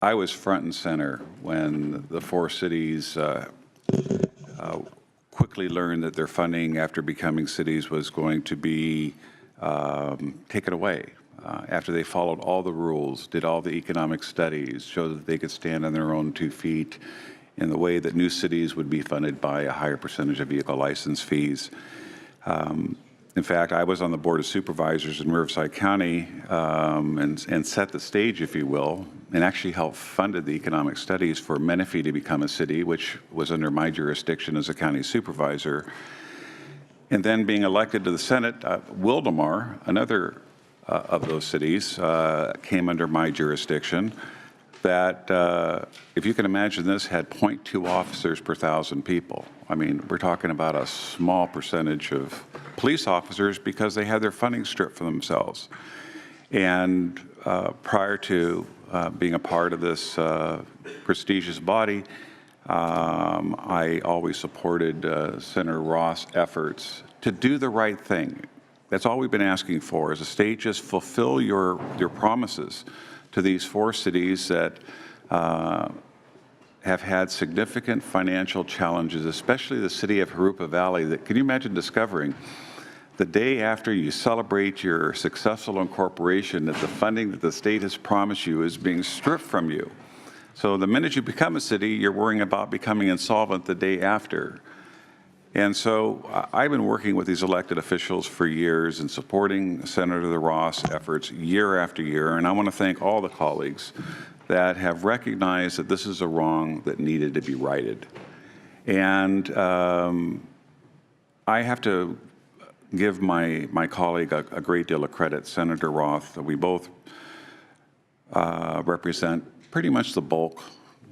I was front and center when the four cities quickly learned that their funding after becoming cities was going to be taken away. After they followed all the rules, did all the economic studies, showed that they could stand on their own 2 feet in the way that new cities would be funded by a higher percentage of vehicle license fees. In fact, I was on the Board of Supervisors in Riverside County and set the stage, if you will, and actually helped funded the economic studies for Menifee to become a city, which was under my jurisdiction as a county supervisor. And then being elected to the Senate, Wildomar, another of those cities, came under my jurisdiction. That, if you can imagine this, had 0.2 officers per 1,000 people. I mean, we're talking about a small percentage of police officers because they had their funding stripped from themselves. And prior to being a part of this prestigious body, I always supported Senator Ross' efforts to do the right thing. That's all we've been asking for, is a state just fulfill your promises to these four cities that have had significant financial challenges, especially the city of Jurupa Valley. That, can you imagine discovering the day after you celebrate your successful incorporation that the funding that the state has promised you is being stripped from you? So the minute you become a city, you're worrying about becoming insolvent the day after. And so I've been working with these elected officials for years and supporting Senator Ross' efforts year after year. And I want to thank all the colleagues that have recognized that this is a wrong that needed to be righted. And I have to give my colleague a great deal of credit, Senator Roth. We both represent pretty much the bulk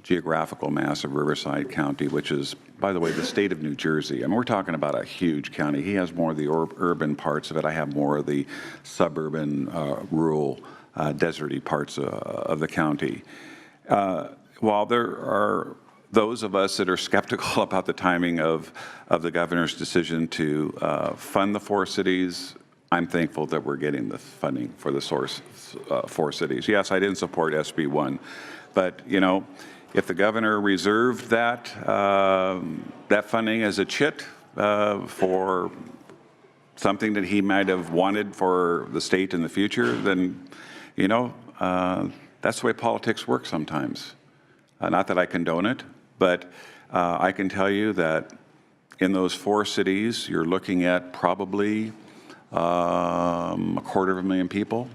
geographical mass of Riverside County, which is, by the way, the state of New Jersey. I mean, we're talking about a huge county. He has more of the urban parts of it. I have more of the suburban, rural, deserty parts of the county. While there are those of us that are skeptical about the timing of the governor's decision to fund the four cities, I'm thankful that we're getting the funding for the four cities. Yes, I didn't support SB 1, but, you know, if the governor reserved that funding as a chit for something that he might have wanted for the state in the future, then, you know, that's the way politics works sometimes. Not that I condone it, but I can tell you that in those four cities, you're looking at probably 250,000 people,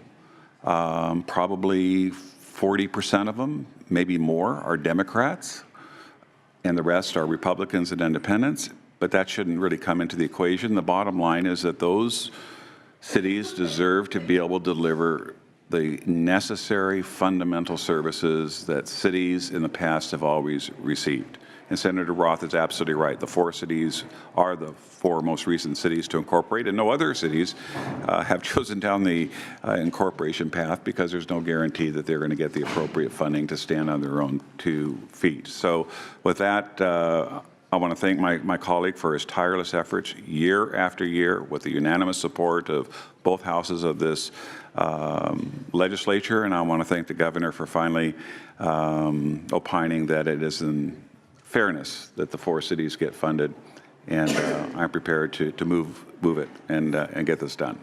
probably 40% of them, maybe more, are Democrats, and the rest are Republicans and independents, but that shouldn't really come into the equation. The bottom line is that those cities deserve to be able to deliver the necessary fundamental services that cities in the past have always received. And Senator Roth is absolutely right. The four cities are the four most recent cities to incorporate, and no other cities have chosen down the incorporation path because there's no guarantee that they're going to get the appropriate funding to stand on their own 2 feet. So with that, I want to thank my colleague for his tireless efforts year after year with the unanimous support of both houses of this legislature, and I want to thank the governor for finally opining that it is in fairness that the four cities get funded, and I'm prepared to move it and get this done.